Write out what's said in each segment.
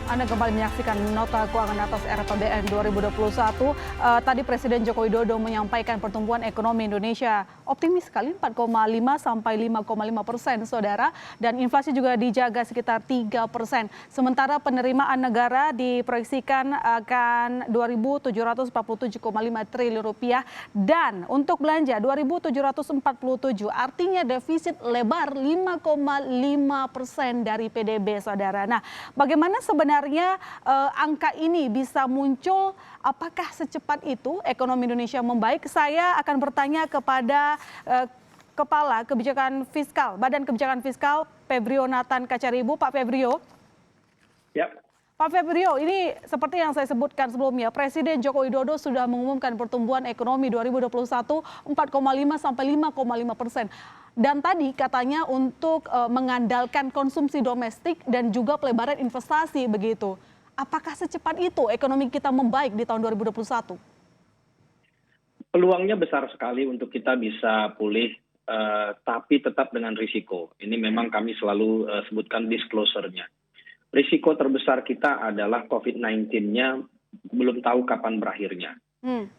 Anda kembali menyaksikan Nota Keuangan Atas RAPBN 2021. Tadi Presiden Joko Widodo menyampaikan pertumbuhan ekonomi Indonesia optimis sekali 4,5 sampai 5,5%, saudara. Dan inflasi juga dijaga sekitar 3%. Sementara penerimaan negara diproyeksikan akan 2.747,5 triliun rupiah. Dan untuk belanja 2.747, artinya defisit lebar 5,5% dari PDB, saudara. Nah, bagaimana sebenarnya angka ini bisa muncul? Apakah secepat itu ekonomi Indonesia membaik? Saya akan bertanya kepada Kepala Kebijakan Fiskal, Badan Kebijakan Fiskal, Febrio Nathan Kacaribu. Pak Febrio. Ya. Pak Febrio, ini seperti yang saya sebutkan sebelumnya, Presiden Joko Widodo sudah mengumumkan pertumbuhan ekonomi 2021 4,5 sampai 5,5%. Dan tadi katanya untuk mengandalkan konsumsi domestik dan juga pelebaran investasi begitu. Apakah secepat itu ekonomi kita membaik di tahun 2021? Peluangnya besar sekali untuk kita bisa pulih, tapi tetap dengan risiko. Ini memang kami selalu sebutkan disclosure-nya. Risiko terbesar kita adalah COVID-19-nya belum tahu kapan berakhirnya.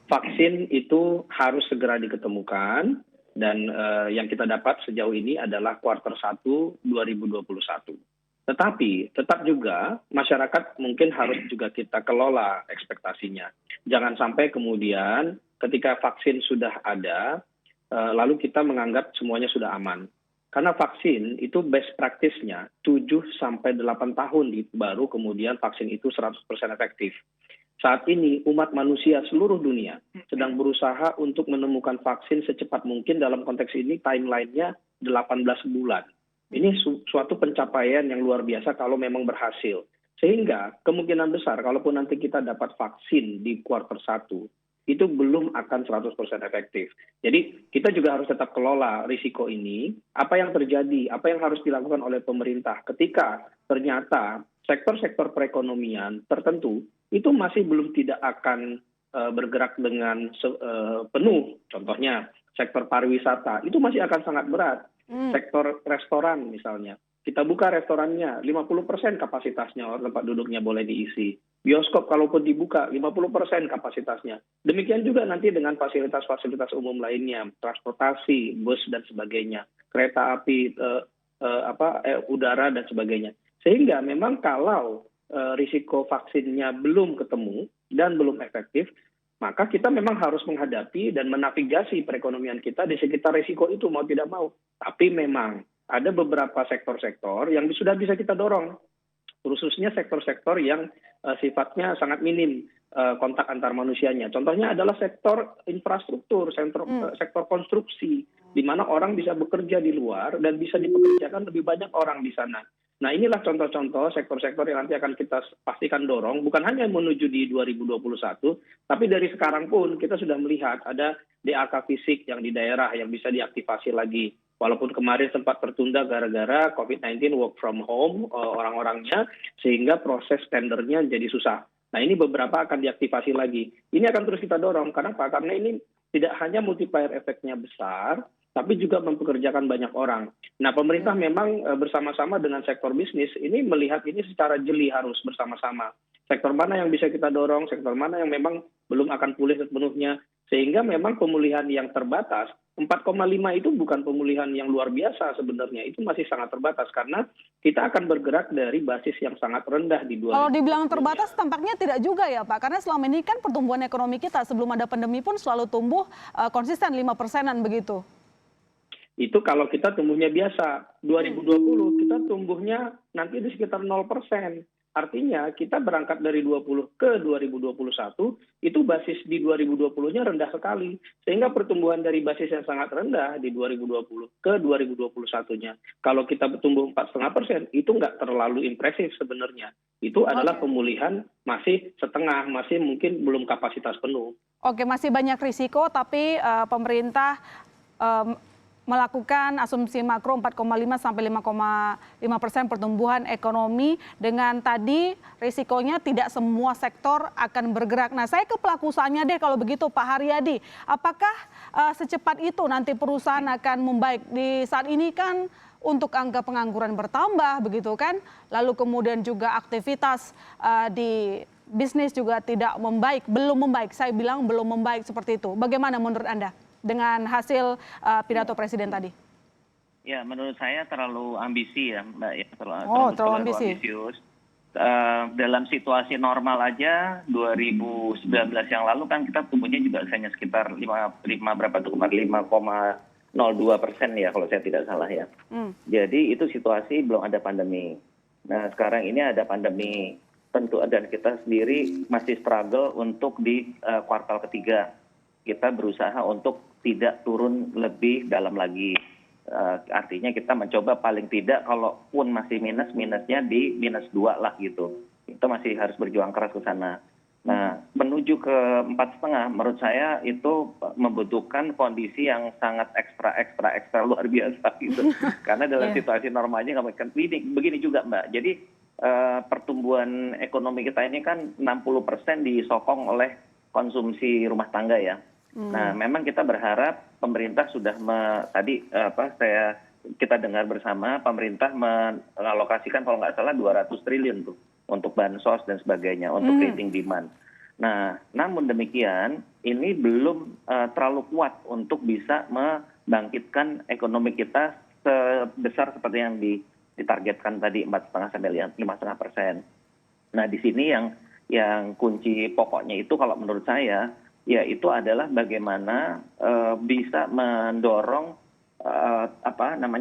Vaksin itu harus segera diketemukan dan yang kita dapat sejauh ini adalah kuartal 1 2021. Tetapi tetap juga masyarakat mungkin harus juga kita kelola ekspektasinya. Jangan sampai kemudian ketika vaksin sudah ada, lalu kita menganggap semuanya sudah aman. Karena vaksin itu best practice-nya 7-8 tahun baru kemudian vaksin itu 100% efektif. Saat ini umat manusia seluruh dunia sedang berusaha untuk menemukan vaksin secepat mungkin. Dalam konteks ini timeline-nya 18 bulan. Ini suatu pencapaian yang luar biasa kalau memang berhasil. Sehingga kemungkinan besar kalaupun nanti kita dapat vaksin di kuartal 1, itu belum akan 100% efektif. Jadi kita juga harus tetap kelola risiko ini. Apa yang terjadi, apa yang harus dilakukan oleh pemerintah ketika ternyata sektor-sektor perekonomian tertentu itu masih belum tidak akan bergerak dengan penuh. Contohnya sektor pariwisata itu masih akan sangat berat. Sektor restoran misalnya. Kita buka restorannya, 50% kapasitasnya tempat duduknya boleh diisi. Bioskop kalaupun dibuka, 50% kapasitasnya. Demikian juga nanti dengan fasilitas-fasilitas umum lainnya, transportasi, bus dan sebagainya, kereta api, udara dan sebagainya. Sehingga memang kalau risiko vaksinnya belum ketemu dan belum efektif, maka kita memang harus menghadapi dan menavigasi perekonomian kita di sekitar risiko itu mau tidak mau. Tapi memang ada beberapa sektor-sektor yang sudah bisa kita dorong, khususnya sektor-sektor yang sifatnya sangat minim kontak antar manusianya. Contohnya adalah sektor infrastruktur, sektor konstruksi, di mana orang bisa bekerja di luar dan bisa dipekerjakan lebih banyak orang di sana. Nah, inilah contoh-contoh sektor-sektor yang nanti akan kita pastikan dorong, bukan hanya menuju di 2021, tapi dari sekarang pun kita sudah melihat ada DAK fisik yang di daerah yang bisa diaktifasi lagi. Walaupun kemarin sempat tertunda gara-gara COVID-19 work from home orang-orangnya, sehingga proses tendernya jadi susah. Nah, ini beberapa akan diaktifasi lagi. Ini akan terus kita dorong. Kenapa? Karena ini tidak hanya multiplier efeknya besar, tapi juga mempekerjakan banyak orang. Nah, pemerintah memang bersama-sama dengan sektor bisnis ini melihat ini secara jeli harus bersama-sama. Sektor mana yang bisa kita dorong, sektor mana yang memang belum akan pulih sepenuhnya. Sehingga memang pemulihan yang terbatas, 4,5 itu bukan pemulihan yang luar biasa sebenarnya. Itu masih sangat terbatas karena kita akan bergerak dari basis yang sangat rendah di 2020. Kalau dibilang terbatas tampaknya tidak juga ya Pak. Karena selama ini kan pertumbuhan ekonomi kita sebelum ada pandemi pun selalu tumbuh konsisten 5%-an begitu. Itu kalau kita tumbuhnya biasa. 2020 kita tumbuhnya nanti di sekitar 0%. Artinya kita berangkat dari 20 ke 2021, itu basis di 2020-nya rendah sekali. Sehingga pertumbuhan dari basis yang sangat rendah di 2020 ke 2021-nya. Kalau kita tumbuh 4,5%, itu nggak terlalu impresif sebenarnya. Itu adalah pemulihan masih setengah, masih mungkin belum kapasitas penuh. Oke, masih banyak risiko, tapi pemerintah melakukan asumsi makro 4,5 sampai 5,5% pertumbuhan ekonomi dengan tadi risikonya tidak semua sektor akan bergerak. Nah, saya ke pelaku usahanya deh kalau begitu Pak Haryadi. Apakah secepat itu nanti perusahaan akan membaik? Di saat ini kan untuk angka pengangguran bertambah begitu kan, lalu kemudian juga aktivitas di bisnis juga tidak membaik, belum membaik, saya bilang belum membaik seperti itu. Bagaimana menurut Anda dengan hasil pidato Presiden tadi? Ya, menurut saya terlalu ambisi ya, Mbak, ya, Oh, terlalu terlalu ambisi. ambisius. Dalam situasi normal aja 2019 yang lalu kan kita tumbuhnya juga hanya sekitar 5,02% ya kalau saya tidak salah ya. Jadi itu situasi belum ada pandemi. Nah sekarang ini ada pandemi tentu, dan kita sendiri masih struggle untuk di kuartal ketiga. Kita berusaha untuk tidak turun lebih dalam lagi. Artinya kita mencoba paling tidak kalaupun masih minusnya di -2 lah gitu. Kita masih harus berjuang keras ke sana. Nah, menuju ke 4,5 menurut saya itu membutuhkan kondisi yang sangat ekstra luar biasa gitu. Karena dalam situasi normalnya nggak mungkin begini juga Mbak. Jadi pertumbuhan ekonomi kita ini kan 60% disokong oleh konsumsi rumah tangga ya. Nah, memang kita berharap pemerintah sudah kita dengar bersama pemerintah mengalokasikan kalau nggak salah 200 triliun tuh untuk bansos dan sebagainya untuk creating demand. Nah, namun demikian ini belum terlalu kuat untuk bisa membangkitkan ekonomi kita sebesar seperti yang ditargetkan tadi 4,5 sampai 5,5%. Nah, di sini yang kunci pokoknya itu kalau menurut saya ya itu adalah bagaimana bisa mendorong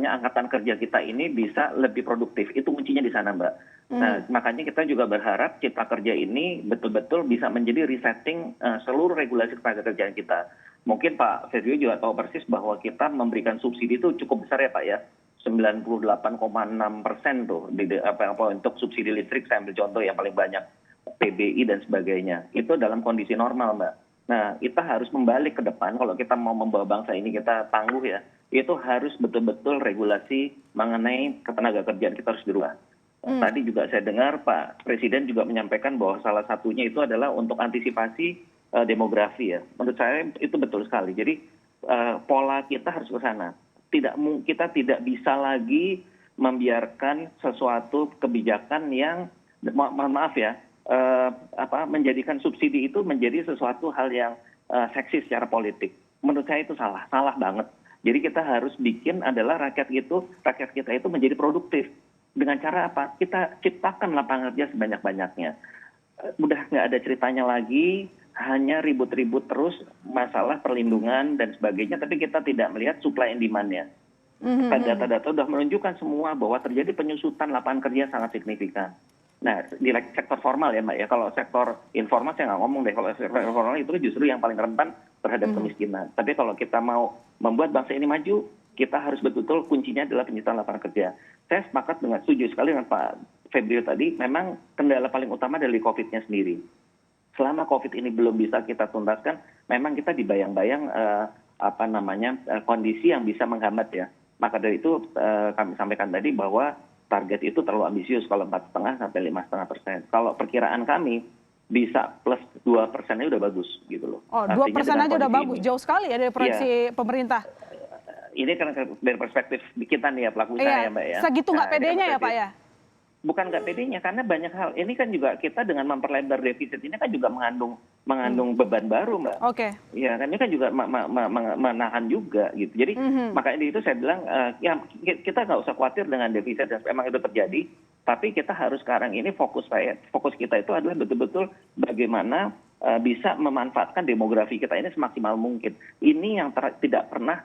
angkatan kerja kita ini bisa lebih produktif. Itu kuncinya di sana, Mbak. Nah, makanya kita juga berharap Cipta Kerja ini betul-betul bisa menjadi resetting seluruh regulasi ketenagakerjaan kita. Mungkin Pak Febrio juga tahu persis bahwa kita memberikan subsidi itu cukup besar ya Pak ya. 98,6% tuh untuk subsidi listrik, saya ambil contoh yang paling banyak, PBI dan sebagainya. Itu dalam kondisi normal, Mbak. Nah, kita harus membalik ke depan kalau kita mau membawa bangsa ini kita tangguh ya. Itu harus betul-betul regulasi mengenai ketenagakerjaan kita harus dirubah. Tadi juga saya dengar Pak Presiden juga menyampaikan bahwa salah satunya itu adalah untuk antisipasi demografi ya. Menurut saya itu betul sekali. Jadi pola kita harus ke sana. Kita tidak bisa lagi membiarkan sesuatu kebijakan yang mohon maaf ya, menjadikan subsidi itu menjadi sesuatu hal yang seksi secara politik. Menurut saya itu salah banget. Jadi kita harus bikin adalah rakyat kita itu menjadi produktif. Dengan cara apa? Kita ciptakan lapangan kerja sebanyak-banyaknya. Udah nggak ada ceritanya lagi, hanya ribut-ribut terus masalah perlindungan dan sebagainya, tapi kita tidak melihat supply and demand-nya. Data-data sudah menunjukkan semua bahwa terjadi penyusutan lapangan kerja sangat signifikan. Nah, di sektor formal ya Mbak ya, kalau sektor informal saya nggak ngomong deh, kalau sektor informal itu justru yang paling rentan terhadap kemiskinan. Tapi kalau kita mau membuat bangsa ini maju, kita harus betul-betul kuncinya adalah penciptaan lapangan kerja. Saya setuju sekali dengan Pak Febrio tadi, memang kendala paling utama dari COVID-nya sendiri. Selama COVID ini belum bisa kita tuntaskan, memang kita dibayang-bayang kondisi yang bisa menghambat ya. Maka dari itu kami sampaikan tadi bahwa target itu terlalu ambisius kalau 4,5 sampai 5,5%. Kalau perkiraan kami bisa plus 2%-nya udah bagus gitu loh. Oh, 2% aja udah bagus, jauh sekali ya dari proyeksi pemerintah. Ini kan dari perspektif kita nih ya pelaku usaha ya Mbak ya. Segitu nggak pedenya ya Pak ya? Bukan nggak pedenya, karena banyak hal. Ini kan juga kita dengan memperlebar defisit ini kan juga mengandung beban baru Mbak. Oke. Ya kan ini kan juga menahan juga gitu. Jadi makanya itu saya bilang ya kita nggak usah khawatir dengan defisit dan memang itu terjadi. Tapi kita harus sekarang ini fokus kita itu adalah betul-betul bagaimana bisa memanfaatkan demografi kita ini semaksimal mungkin. Ini yang tidak pernah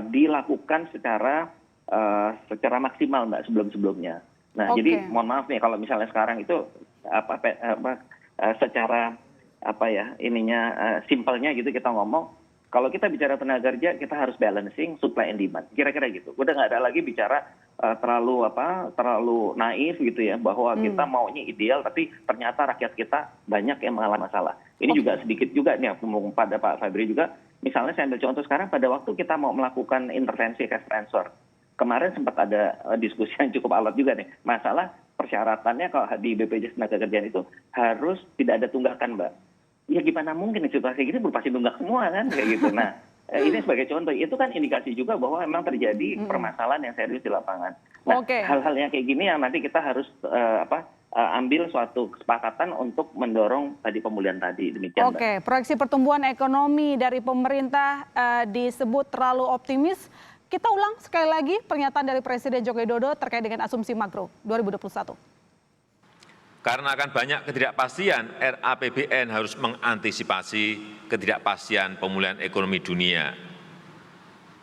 dilakukan secara maksimal Mbak sebelumnya. Nah, jadi mohon maaf nih kalau misalnya sekarang itu secara simpelnya gitu kita ngomong, kalau kita bicara tenaga kerja kita harus balancing supply and demand. Kira-kira gitu. Udah nggak ada lagi bicara terlalu naif gitu ya bahwa kita maunya ideal tapi ternyata rakyat kita banyak yang mengalami masalah. Ini juga sedikit juga nih pada Pak Febri juga. Misalnya saya ambil contoh sekarang pada waktu kita mau melakukan intervensi cash transfer. Kemarin sempat ada diskusi yang cukup alot juga nih. Masalah persyaratannya kalau di BPJS Tenagakerjaan itu harus tidak ada tunggakan, Mbak. Ya gimana mungkin situasi gini berupa tunggak semua kan kayak gitu. Nah, Ini sebagai contoh, itu kan indikasi juga bahwa memang terjadi permasalahan yang serius di lapangan. Nah, Oke. hal-hal yang kayak gini yang nanti kita harus ambil suatu kesepakatan untuk mendorong tadi pemulihan tadi. Demikian, Mbak. Oke, proyeksi pertumbuhan ekonomi dari pemerintah disebut terlalu optimis. Kita ulang sekali lagi pernyataan dari Presiden Joko Widodo terkait dengan asumsi makro 2021. Karena akan banyak ketidakpastian, RAPBN harus mengantisipasi ketidakpastian pemulihan ekonomi dunia,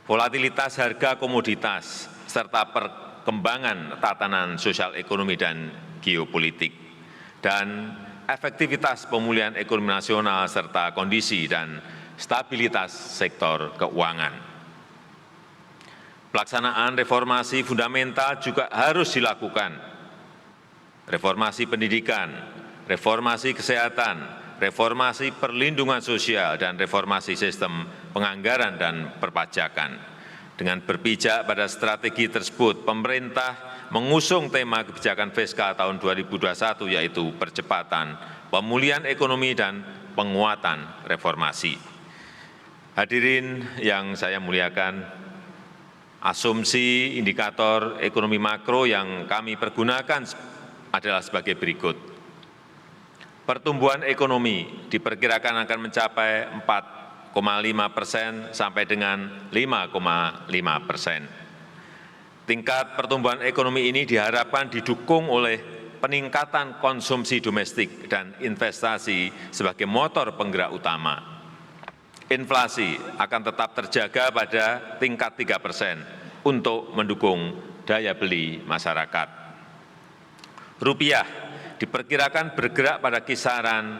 volatilitas harga komoditas, serta perkembangan tatanan sosial ekonomi dan geopolitik, dan efektivitas pemulihan ekonomi nasional serta kondisi dan stabilitas sektor keuangan. Pelaksanaan reformasi fundamental juga harus dilakukan. Reformasi pendidikan, reformasi kesehatan, reformasi perlindungan sosial, dan reformasi sistem penganggaran dan perpajakan. Dengan berpijak pada strategi tersebut, pemerintah mengusung tema kebijakan fiskal tahun 2021, yaitu percepatan pemulihan ekonomi dan penguatan reformasi. Hadirin yang saya muliakan, asumsi indikator ekonomi makro yang kami pergunakan adalah sebagai berikut. Pertumbuhan ekonomi diperkirakan akan mencapai 4,5% sampai dengan 5,5%. Tingkat pertumbuhan ekonomi ini diharapkan didukung oleh peningkatan konsumsi domestik dan investasi sebagai motor penggerak utama. Inflasi akan tetap terjaga pada tingkat 3% untuk mendukung daya beli masyarakat. Rupiah diperkirakan bergerak pada kisaran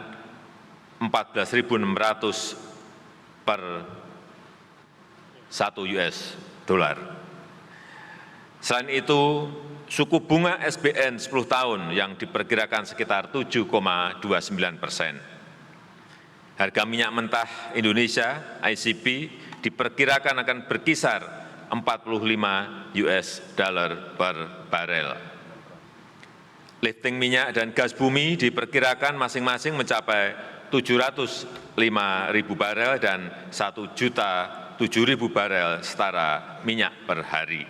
14.600 per 1 US dollar. Selain itu, suku bunga SBN 10 tahun yang diperkirakan sekitar 7,29%. Harga minyak mentah Indonesia (ICP) diperkirakan akan berkisar 45 US dollar per barel. Lifting minyak dan gas bumi diperkirakan masing-masing mencapai 705.000 barel dan 1.007.000 barel setara minyak per hari.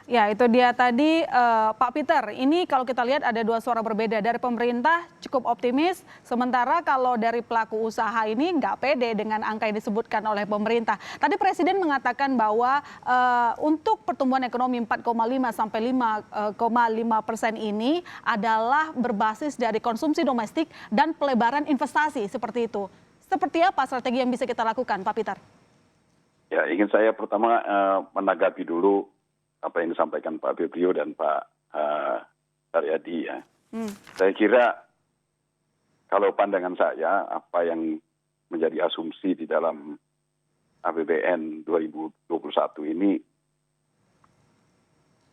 Ya, itu dia tadi Pak Peter. Ini kalau kita lihat ada dua suara berbeda. Dari pemerintah cukup optimis, sementara kalau dari pelaku usaha ini nggak pede dengan angka yang disebutkan oleh pemerintah. Tadi Presiden mengatakan bahwa untuk pertumbuhan ekonomi 4,5 sampai 5,5% ini adalah berbasis dari konsumsi domestik dan pelebaran investasi seperti itu. Seperti apa strategi yang bisa kita lakukan, Pak Peter? Ya, ingin saya pertama menanggapi dulu apa yang disampaikan Pak Febrio dan Pak Haryadi ya. Saya kira kalau pandangan saya apa yang menjadi asumsi di dalam APBN 2021 ini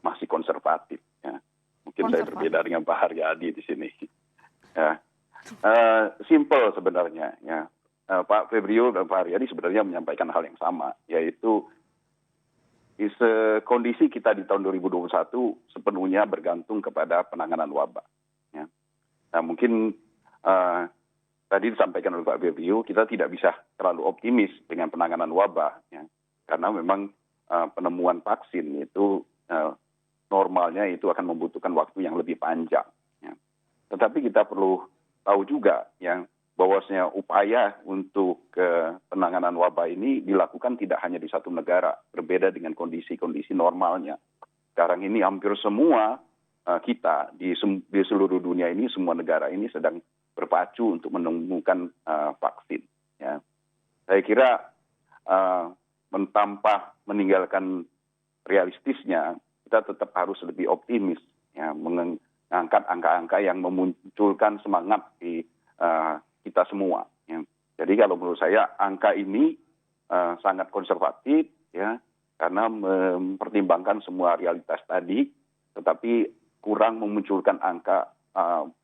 masih konservatif ya. Mungkin saya berbeda dengan Pak Haryadi di sini. Ya. Simple sebenarnya ya. Pak Febrio dan Pak Haryadi sebenarnya menyampaikan hal yang sama, yaitu kondisi kita di tahun 2021 sepenuhnya bergantung kepada penanganan wabah. Ya. Nah, mungkin tadi disampaikan oleh Pak Febrio, kita tidak bisa terlalu optimis dengan penanganan wabah, ya. Karena memang penemuan vaksin itu normalnya itu akan membutuhkan waktu yang lebih panjang. Ya. Tetapi kita perlu tahu juga yang bahwasanya upaya untuk penanganan wabah ini dilakukan tidak hanya di satu negara, berbeda dengan kondisi-kondisi normalnya. Sekarang ini hampir semua kita di seluruh dunia ini, semua negara ini sedang berpacu untuk menemukan vaksin. Ya. Saya kira tanpa meninggalkan realistisnya, kita tetap harus lebih optimis, ya, mengangkat angka-angka yang memunculkan semangat di kita semua. Ya. Jadi kalau menurut saya angka ini sangat konservatif, ya, karena mempertimbangkan semua realitas tadi, tetapi kurang memunculkan angka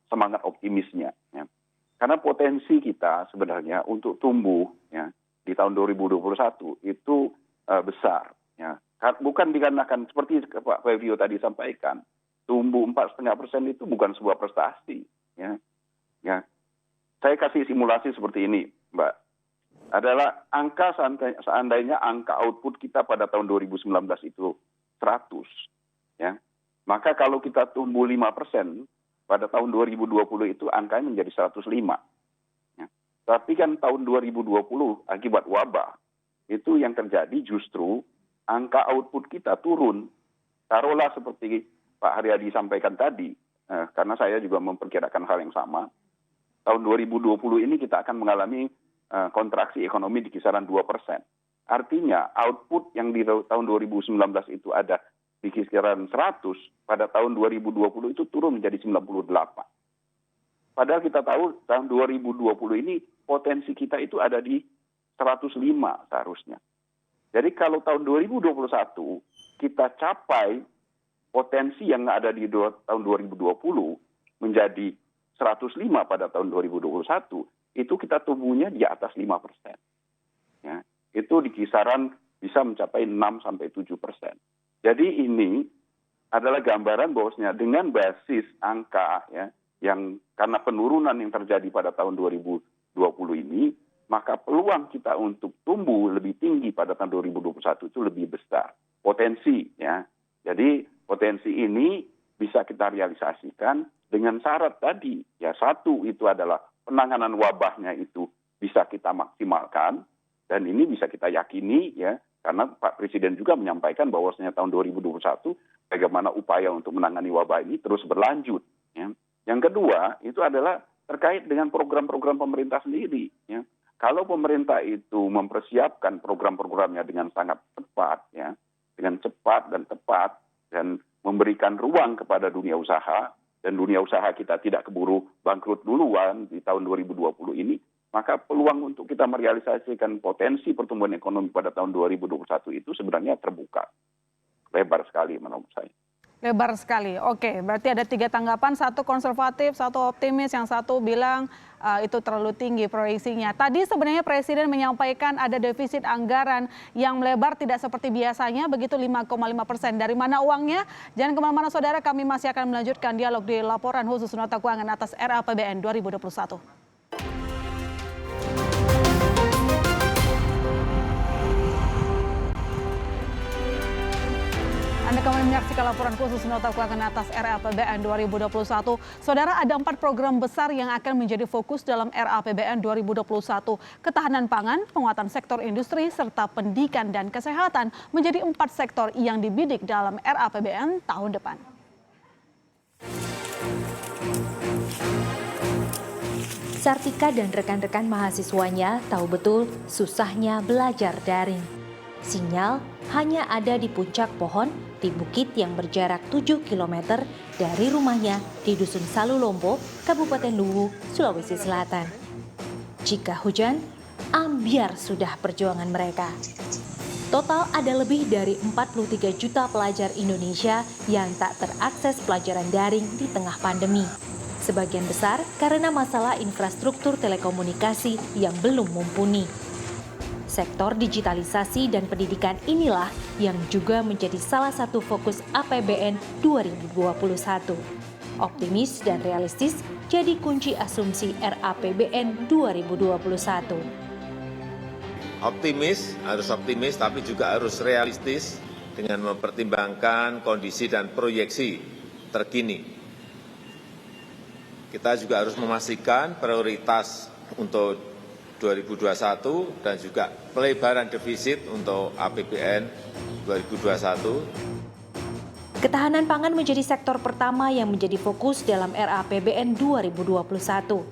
semangat optimisnya. Ya. Karena potensi kita sebenarnya untuk tumbuh, ya, di tahun 2021 itu besar. Ya. Bukan dikarenakan seperti Pak Febrio tadi sampaikan, tumbuh 4,5% itu bukan sebuah prestasi. Ya. Ya. saya kasih simulasi seperti ini, Mbak. Adalah angka seandainya angka output kita pada tahun 2019 itu 100, ya. Maka kalau kita tumbuh 5%, pada tahun 2020 itu angkanya menjadi 105. Ya. Tapi kan tahun 2020 akibat wabah, itu yang terjadi justru angka output kita turun. Taruhlah seperti Pak Haryadi sampaikan tadi, karena saya juga memperkirakan hal yang sama. Tahun 2020 ini kita akan mengalami kontraksi ekonomi di kisaran 2%. Artinya output yang di tahun 2019 itu ada di kisaran 100, pada tahun 2020 itu turun menjadi 98. Padahal kita tahu tahun 2020 ini potensi kita itu ada di 105 seharusnya. Jadi kalau tahun 2021 kita capai potensi yang ada di tahun 2020 menjadi 105 pada tahun 2021, itu kita tumbuhnya di atas 5%. Ya, itu di kisaran bisa mencapai 6-7%. Jadi ini adalah gambaran bahwasanya dengan basis angka ya, yang karena penurunan yang terjadi pada tahun 2020 ini, maka peluang kita untuk tumbuh lebih tinggi pada tahun 2021 itu lebih besar. Potensi ya. Jadi potensi ini bisa kita realisasikan dengan syarat tadi. Ya, satu itu adalah penanganan wabahnya itu bisa kita maksimalkan, dan ini bisa kita yakini ya, karena Pak Presiden juga menyampaikan bahwasanya tahun 2021 bagaimana upaya untuk menangani wabah ini terus berlanjut. Ya. Yang kedua itu adalah terkait dengan program-program pemerintah sendiri. Ya. Kalau pemerintah itu mempersiapkan program-programnya dengan sangat tepat, ya, dengan cepat dan tepat, dan memberikan ruang kepada dunia usaha, dan dunia usaha kita tidak keburu bangkrut duluan di tahun 2020 ini, maka peluang untuk kita merealisasikan potensi pertumbuhan ekonomi pada tahun 2021 itu sebenarnya terbuka. Lebar sekali menurut saya. Lebar sekali. Oke, berarti ada 3 tanggapan, satu konservatif, satu optimis, yang satu bilang itu terlalu tinggi proyeksinya. Tadi sebenarnya Presiden menyampaikan ada defisit anggaran yang melebar tidak seperti biasanya, begitu 5,5%. Dari mana uangnya? Jangan kemana-mana saudara, kami masih akan melanjutkan dialog di laporan khusus Nota Keuangan atas RAPBN 2021. Anda kembali menyaksikan laporan khusus Nota Keuangan atas RAPBN 2021. Saudara, ada 4 program besar yang akan menjadi fokus dalam RAPBN 2021. Ketahanan pangan, penguatan sektor industri, serta pendidikan dan kesehatan menjadi 4 sektor yang dibidik dalam RAPBN tahun depan. Sartika dan rekan-rekan mahasiswanya tahu betul susahnya belajar daring. Sinyal hanya ada di puncak pohon di bukit yang berjarak 7 km dari rumahnya di Dusun Salulombo, Kabupaten Luwu, Sulawesi Selatan. Jika hujan, ambyar sudah perjuangan mereka. Total ada lebih dari 43 juta pelajar Indonesia yang tak terakses pelajaran daring di tengah pandemi. Sebagian besar karena masalah infrastruktur telekomunikasi yang belum mumpuni. Sektor digitalisasi dan pendidikan inilah yang juga menjadi salah satu fokus APBN 2021. Optimis dan realistis jadi kunci asumsi RAPBN 2021. Harus optimis tapi juga harus realistis dengan mempertimbangkan kondisi dan proyeksi terkini. Kita juga harus memastikan prioritas untuk 2021 dan juga pelebaran defisit untuk APBN 2021. Ketahanan pangan menjadi sektor pertama yang menjadi fokus dalam RAPBN 2021.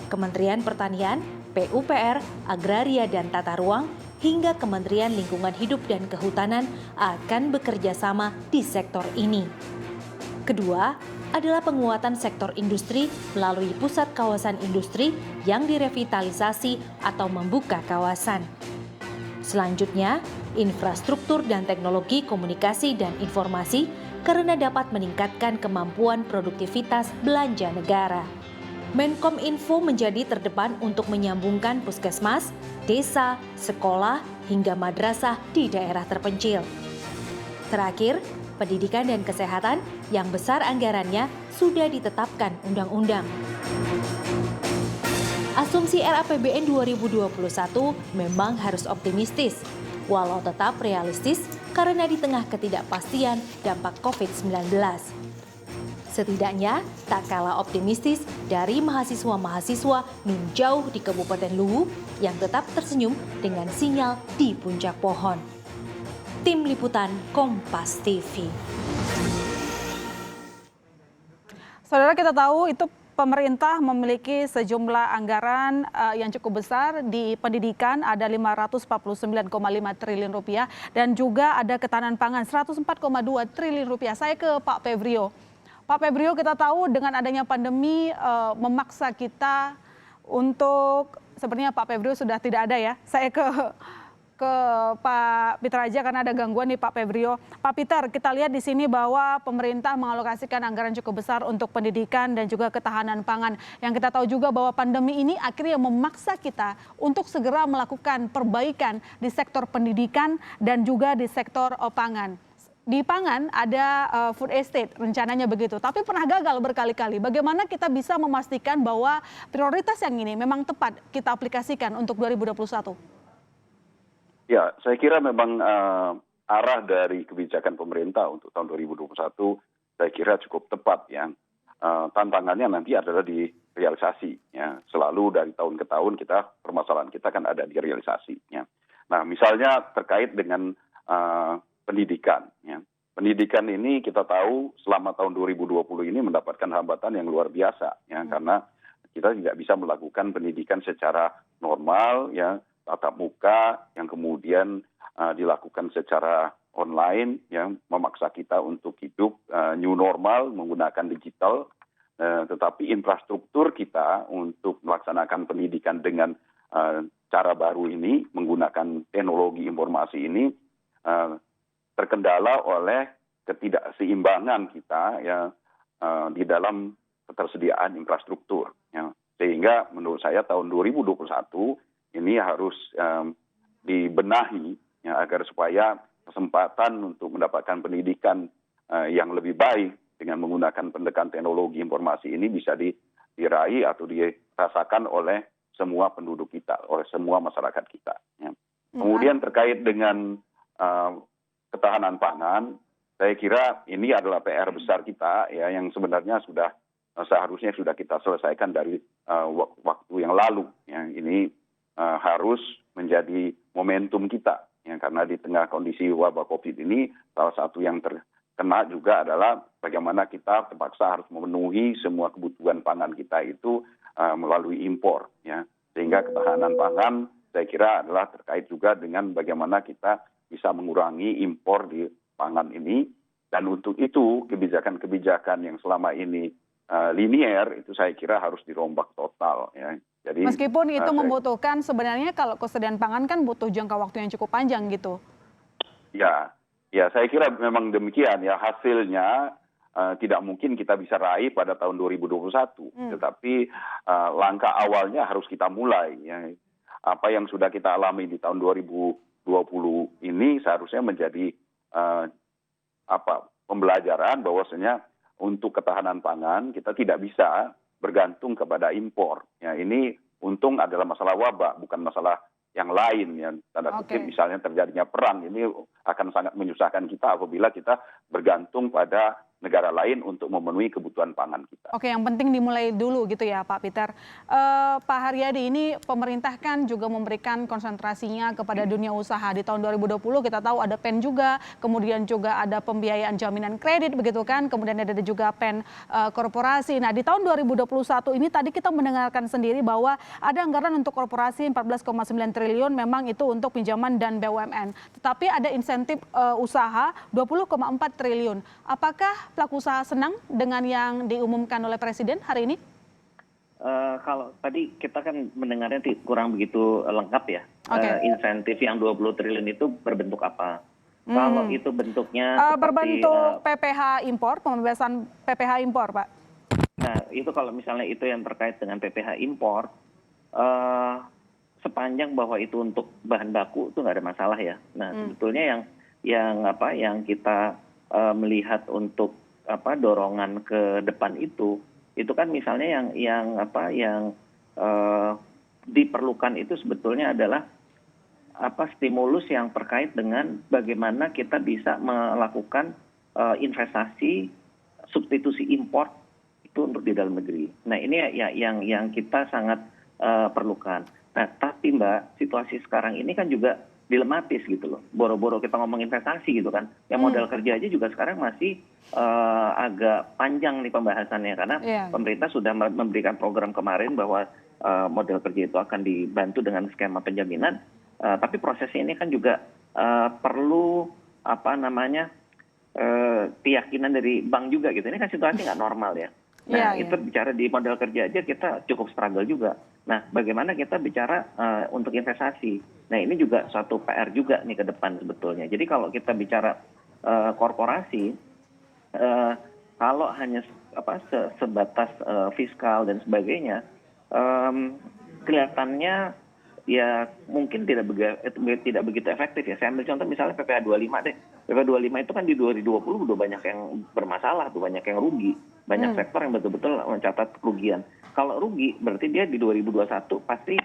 Kementerian Pertanian, PUPR, Agraria dan Tata Ruang, hingga Kementerian Lingkungan Hidup dan Kehutanan akan bekerja sama di sektor ini. Kedua, adalah penguatan sektor industri melalui pusat kawasan industri yang direvitalisasi atau membuka kawasan. Selanjutnya, infrastruktur dan teknologi komunikasi dan informasi karena dapat meningkatkan kemampuan produktivitas belanja negara. Menkominfo menjadi terdepan untuk menyambungkan puskesmas, desa, sekolah, hingga madrasah di daerah terpencil. Terakhir, pendidikan dan kesehatan yang besar anggarannya sudah ditetapkan undang-undang. Konsumsi RAPBN 2021 memang harus optimistis, walau tetap realistis karena di tengah ketidakpastian dampak COVID-19. Setidaknya, tak kalah optimistis dari mahasiswa-mahasiswa ninjauh di Kabupaten Luwu yang tetap tersenyum dengan sinyal di puncak pohon. Tim Liputan Kompas TV. Saudara, kita tahu itu pemerintah memiliki sejumlah anggaran yang cukup besar di pendidikan, ada 549,5 triliun rupiah, dan juga ada ketahanan pangan 104,2 triliun rupiah. Saya ke Pak Febrio. Pak Febrio, kita tahu dengan adanya pandemi memaksa kita untuk, sebenarnya Pak Febrio sudah tidak ada ya. Saya ke Pak Peter aja karena ada gangguan nih Pak Febrio. Pak Peter, kita lihat di sini bahwa pemerintah mengalokasikan anggaran cukup besar untuk pendidikan dan juga ketahanan pangan. Yang kita tahu juga bahwa pandemi ini akhirnya memaksa kita untuk segera melakukan perbaikan di sektor pendidikan dan juga di sektor pangan. Di pangan ada food estate, rencananya begitu. Tapi pernah gagal berkali-kali. Bagaimana kita bisa memastikan bahwa prioritas yang ini memang tepat kita aplikasikan untuk 2021? Ya, saya kira memang arah dari kebijakan pemerintah untuk tahun 2021 saya kira cukup tepat ya. Tantangannya nanti adalah di realisasi ya. Selalu dari tahun ke tahun permasalahan kita kan ada di realisasi ya. Nah, misalnya terkait dengan pendidikan ya. Pendidikan ini kita tahu selama tahun 2020 ini mendapatkan hambatan yang luar biasa ya, karena kita tidak bisa melakukan pendidikan secara normal ya, tatap muka yang kemudian dilakukan secara online yang memaksa kita untuk hidup new normal menggunakan digital, tetapi infrastruktur kita untuk melaksanakan pendidikan dengan cara baru ini menggunakan teknologi informasi ini terkendala oleh ketidakseimbangan kita ya di dalam ketersediaan infrastruktur ya. Sehingga menurut saya tahun 2021 ini harus dibenahi ya, agar supaya kesempatan untuk mendapatkan pendidikan yang lebih baik dengan menggunakan pendekatan teknologi informasi ini bisa diraih atau dirasakan oleh semua penduduk kita, oleh semua masyarakat kita. Ya. Kemudian terkait dengan ketahanan pangan, saya kira ini adalah PR besar kita ya, yang sebenarnya seharusnya sudah kita selesaikan dari waktu yang lalu. Ya. Ini harus menjadi momentum kita ya, karena di tengah kondisi wabah COVID ini salah satu yang terkena juga adalah bagaimana kita terpaksa harus memenuhi semua kebutuhan pangan kita itu melalui impor ya, sehingga ketahanan pangan saya kira adalah terkait juga dengan bagaimana kita bisa mengurangi impor di pangan ini, dan untuk itu kebijakan-kebijakan yang selama ini linier itu saya kira harus dirombak total ya. Jadi, meskipun itu membutuhkan sebenarnya kalau kesediaan pangan kan butuh jangka waktu yang cukup panjang gitu. Ya, saya kira memang demikian ya, hasilnya tidak mungkin kita bisa raih pada tahun 2021, tetapi langkah awalnya harus kita mulai ya. Apa yang sudah kita alami di tahun 2020 ini seharusnya menjadi pembelajaran bahwasanya untuk ketahanan pangan kita tidak bisa bergantung kepada impor. Ya, ini untung adalah masalah wabah, bukan masalah yang lain. Ya, tanda kutip misalnya terjadinya perang, ini akan sangat menyusahkan kita apabila kita bergantung pada negara lain untuk memenuhi kebutuhan pangan kita. Oke, yang penting dimulai dulu gitu ya Pak Peter. Pak Haryadi, ini pemerintah kan juga memberikan konsentrasinya kepada dunia usaha. Di tahun 2020 kita tahu ada PEN juga, kemudian juga ada pembiayaan jaminan kredit begitu kan, kemudian ada juga PEN korporasi. Nah, di tahun 2021 ini tadi kita mendengarkan sendiri bahwa ada anggaran untuk korporasi 14,9 triliun memang itu untuk pinjaman dan BUMN. Tetapi ada insentif usaha 20,4 triliun. Apakah pelaku usaha senang dengan yang diumumkan oleh Presiden hari ini? Kalau tadi kita kan mendengarnya kurang begitu lengkap ya. Insentif yang 20 triliun itu berbentuk apa? Kalau itu bentuknya berbentuk PPH impor, pembebasan PPH impor, Pak. Nah, itu kalau misalnya itu yang terkait dengan PPH impor, sepanjang bahwa itu untuk bahan baku itu nggak ada masalah ya. Nah, sebetulnya yang kita melihat untuk dorongan ke depan itu kan misalnya yang diperlukan itu sebetulnya adalah stimulus yang terkait dengan bagaimana kita bisa melakukan investasi substitusi impor itu untuk di dalam negeri. Nah ini yang kita sangat perlukan. Nah tapi Mbak, situasi sekarang ini kan juga dilematis gitu loh. Boro-boro kita ngomong investasi gitu kan. Yang modal kerja aja juga sekarang masih agak panjang nih pembahasannya karena pemerintah sudah memberikan program kemarin bahwa modal kerja itu akan dibantu dengan skema penjaminan. Tapi prosesnya ini kan juga perlu keyakinan dari bank juga gitu. Ini kan situasi nggak normal ya. Nah itu bicara di modal kerja aja kita cukup struggle juga. Nah bagaimana kita bicara untuk investasi. Nah ini juga suatu PR juga nih ke depan sebetulnya. Jadi kalau kita bicara korporasi, kalau hanya sebatas fiskal dan sebagainya, kelihatannya ya mungkin tidak begitu efektif ya. Saya ambil contoh misalnya PPh 25 deh. PPh 25 itu kan di 2020 udah banyak yang bermasalah tuh, banyak yang rugi. Banyak sektor yang betul-betul mencatat kerugian. Kalau rugi berarti dia di 2021 pasti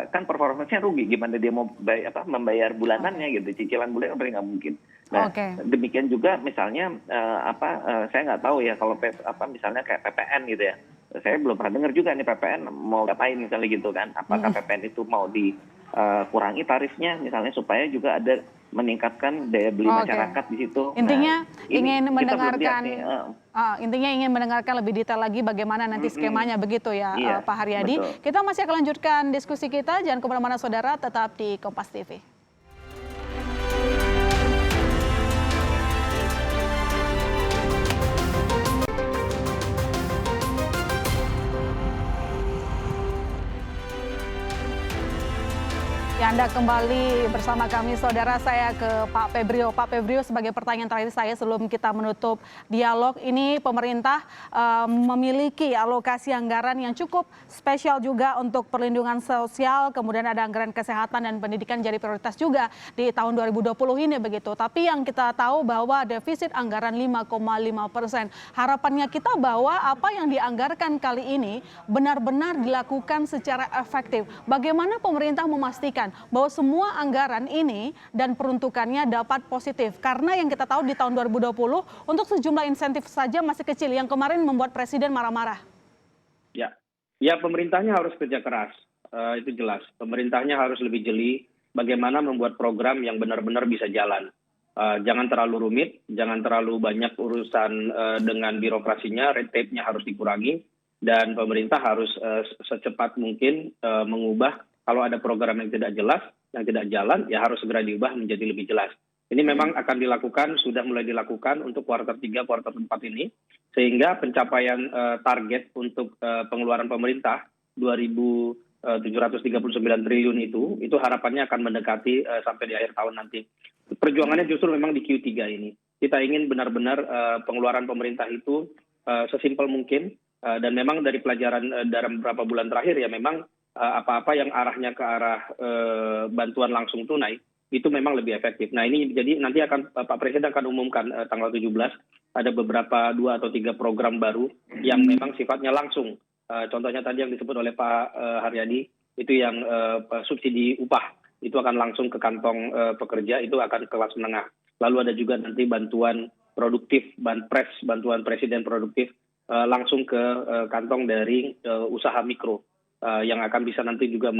kan performanya rugi. Gimana dia mau membayar bulanannya gitu, cicilan bulan berarti nggak mungkin. Nah demikian juga misalnya saya nggak tahu ya kalau misalnya kayak PPN gitu ya. Saya belum pernah dengar juga nih PPN mau ngapain misalnya gitu kan. Apakah PPN itu mau dikurangi tarifnya misalnya supaya juga ada meningkatkan daya beli masyarakat di situ. Intinya ingin mendengarkan intinya ingin mendengarkan lebih detail lagi bagaimana nanti skemanya begitu ya Pak Haryadi. Betul. Kita masih akan lanjutkan diskusi kita, jangan kemana-mana saudara, tetap di Kompas TV. Ya, Anda kembali bersama kami, saudara. Saya ke Pak Febrio. Pak Febrio, sebagai pertanyaan terakhir saya sebelum kita menutup dialog, ini pemerintah memiliki alokasi anggaran yang cukup spesial juga untuk perlindungan sosial, kemudian ada anggaran kesehatan dan pendidikan jadi prioritas juga di tahun 2020 ini begitu. Tapi yang kita tahu bahwa defisit anggaran 5,5%. Harapannya kita bahwa apa yang dianggarkan kali ini benar-benar dilakukan secara efektif. Bagaimana pemerintah memastikan bahwa semua anggaran ini dan peruntukannya dapat positif, karena yang kita tahu di tahun 2020 untuk sejumlah insentif saja masih kecil yang kemarin membuat presiden marah-marah. Ya pemerintahnya harus kerja keras, itu jelas. Pemerintahnya harus lebih jeli bagaimana membuat program yang benar-benar bisa jalan. Jangan terlalu rumit, jangan terlalu banyak urusan dengan birokrasinya, red tape-nya harus dikurangi, dan pemerintah harus secepat mungkin mengubah. Kalau ada program yang tidak jelas, yang tidak jalan, ya harus segera diubah menjadi lebih jelas. Ini memang akan dilakukan, sudah mulai dilakukan untuk kuartal 3, kuartal 4 ini, sehingga pencapaian target untuk pengeluaran pemerintah 2.739 triliun itu harapannya akan mendekati sampai di akhir tahun nanti. Perjuangannya justru memang di Q3 ini. Kita ingin benar-benar pengeluaran pemerintah itu sesimpel mungkin, dan memang dari pelajaran dalam beberapa bulan terakhir ya memang apa-apa yang arahnya ke arah bantuan langsung tunai itu memang lebih efektif. Nah ini jadi nanti Pak Presiden akan umumkan tanggal 17 ada beberapa 2 atau 3 program baru yang memang sifatnya langsung. Contohnya tadi yang disebut oleh Pak Haryadi itu yang subsidi upah itu akan langsung ke kantong pekerja, itu akan ke kelas menengah. Lalu ada juga nanti bantuan produktif, bantuan presiden produktif langsung ke kantong dari usaha mikro. Yang akan bisa nanti juga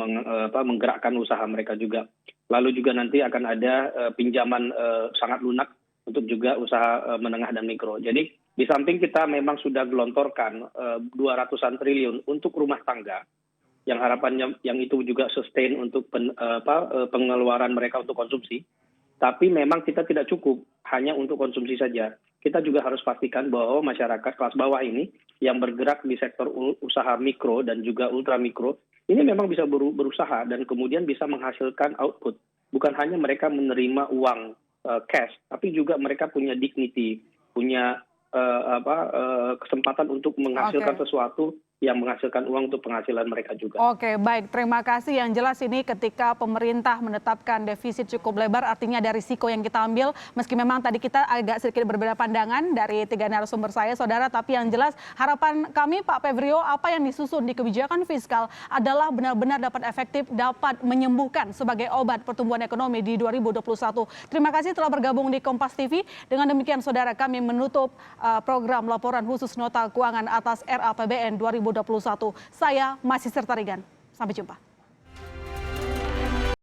menggerakkan usaha mereka juga. Lalu juga nanti akan ada pinjaman sangat lunak untuk juga usaha menengah dan mikro. Jadi di samping kita memang sudah gelontorkan 200-an triliun untuk rumah tangga, yang harapannya yang itu juga sustain untuk pengeluaran mereka untuk konsumsi. Tapi memang kita tidak cukup hanya untuk konsumsi saja. Kita juga harus pastikan bahwa masyarakat kelas bawah ini yang bergerak di sektor usaha mikro dan juga ultra mikro ini memang bisa berusaha dan kemudian bisa menghasilkan output. Bukan hanya mereka menerima uang cash, tapi juga mereka punya dignity, punya kesempatan untuk menghasilkan sesuatu yang menghasilkan uang untuk penghasilan mereka juga. Oke, baik. Terima kasih. Yang jelas ini ketika pemerintah menetapkan defisit cukup lebar, artinya ada risiko yang kita ambil. Meski memang tadi kita agak sedikit berbeda pandangan dari 3 narasumber saya, saudara. Tapi yang jelas harapan kami, Pak Febrio, apa yang disusun di kebijakan fiskal adalah benar-benar dapat efektif, dapat menyembuhkan sebagai obat pertumbuhan ekonomi di 2021. Terima kasih telah bergabung di Kompas TV. Dengan demikian, saudara, kami menutup program laporan khusus nota keuangan atas RAPBN 2021. Saya masih Serta Rigan. Sampai jumpa.